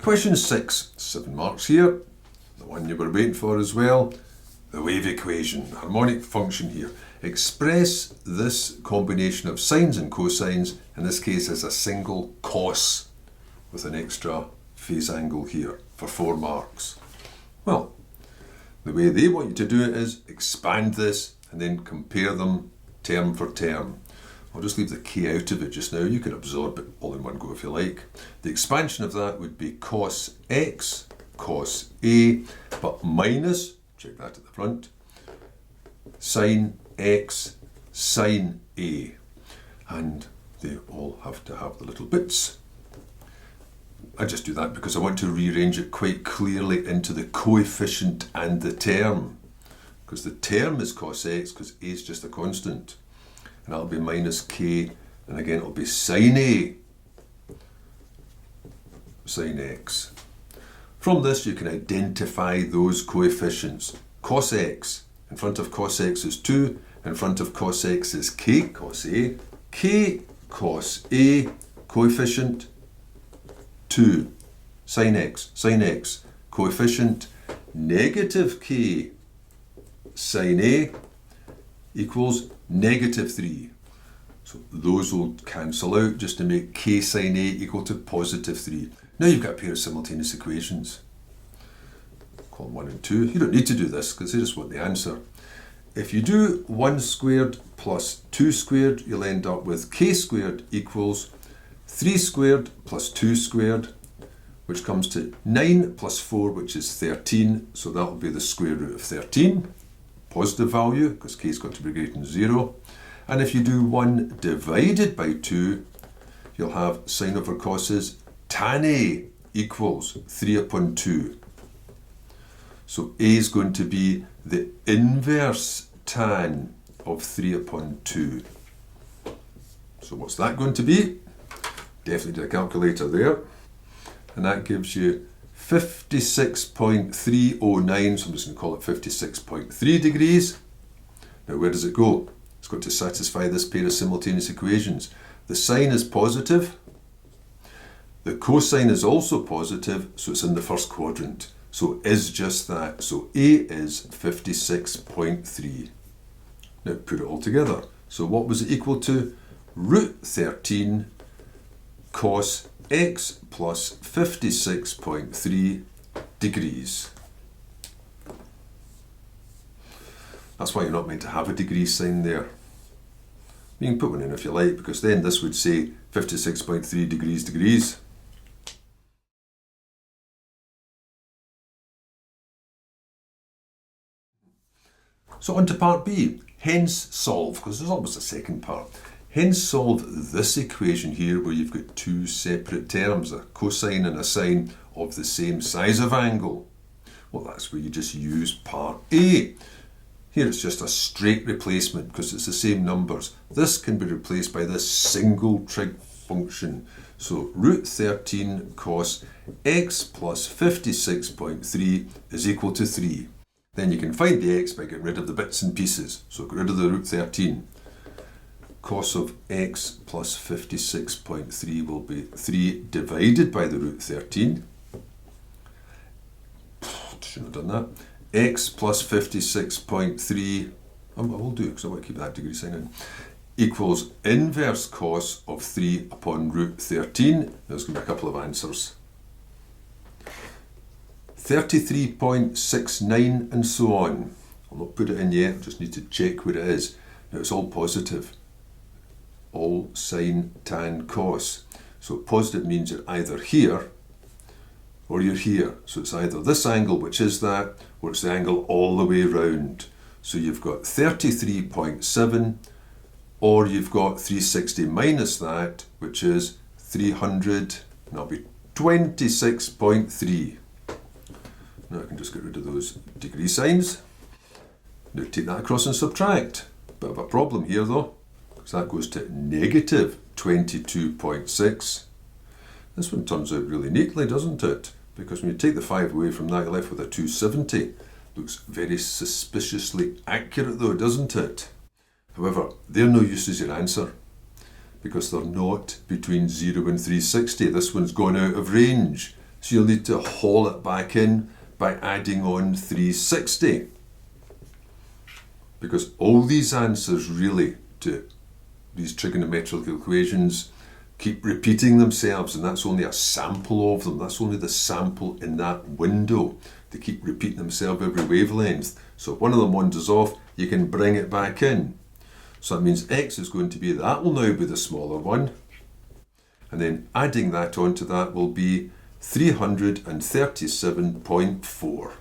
Question 6, 7 marks here. The one you were waiting for as well. The wave equation, harmonic function here. Express this combination of sines and cosines, in this case as a single cos with an extra phase angle here for 4 marks. Well, the way they want you to do it is expand this and then compare them term for term. I'll just leave the k out of it just now. You can absorb it all in one go if you like. The expansion of that would be cos x, cos a, but minus, check that at the front, sine x, sine a. And they all have to have the little bits. I just do that because I want to rearrange it quite clearly into the coefficient and the term. Because the term is cos x, because a is just a constant. And that'll be minus k, and again it'll be sine a, sine x. From this you can identify those coefficients. Cos x, in front of cos x is 2, in front of cos x is k, cos a, k cos a, coefficient 2, sine x, coefficient negative k sine a equals negative 3. So those will cancel out just to make k sine a equal to positive 3. Now you've got a pair of simultaneous equations. Column 1 and 2. You don't need to do this because they just want the answer. If you do 1 squared plus 2 squared, you'll end up with k squared equals 3 squared plus 2 squared, which comes to 9 plus 4, which is 13. So that will be the square root of 13. Positive value, because k has got to be greater than 0. And if you do 1 divided by 2, you'll have sine over cos is tan a equals 3 upon 2. So a is going to be the inverse tan of 3 upon 2. So what's that going to be? Definitely do a calculator there. And that gives you 56.309, so I'm just going to call it 56.3 degrees. Now where does it go? It's got to satisfy this pair of simultaneous equations. The sine is positive, the cosine is also positive, so it's in the first quadrant. So is just that, so A is 56.3. Now put it all together. So what was it equal to? Root 13 cos x plus 56.3 degrees. That's why you're not meant to have a degree sign there. You can put one in if you like, because then this would say 56.3 degrees. So on to part B, hence solve, because there's always a second part. Hence solve this equation here where you've got two separate terms, a cosine and a sine of the same size of angle. Well, that's where you just use part A. Here it's just a straight replacement because it's the same numbers. This can be replaced by this single trig function. So root 13 cos x plus 56.3 is equal to 3. Then you can find the x by getting rid of the bits and pieces. So get rid of the root 13. Cos of x plus 56.3 will be 3 divided by the root 13. Shouldn't have done that. X plus 56.3, I will do it because I want to keep that degree sign in, equals inverse cos of 3 upon root 13. There's going to be a couple of answers. 33.69 and so on. I'll not put it in yet, I just need to check where it is. Now it's all positive. All sine, tan, cos. So positive means you're either here or you're here. So it's either this angle, which is that, or it's the angle all the way round. So you've got 33.7, or you've got 360 minus that, which is 300, and that'll be 26.3. Now I can just get rid of those degree signs. Now take that across and subtract. Bit of a problem here though, because that goes to negative 22.6. This one turns out really neatly, doesn't it? Because when you take the 5 away from that, you're left with a 270. Looks very suspiciously accurate though, doesn't it? However, they're no use as your answer, because they're not between 0 and 360. This one's gone out of range. So you'll need to haul it back in by adding on 360. Because all these answers really to these trigonometrical equations keep repeating themselves, and that's only a sample of them. That's only the sample in that window. They keep repeating themselves every wavelength. So if one of them wanders off, you can bring it back in. So that means x is going to be, that will now be the smaller one. And then adding that onto that will be 337.4.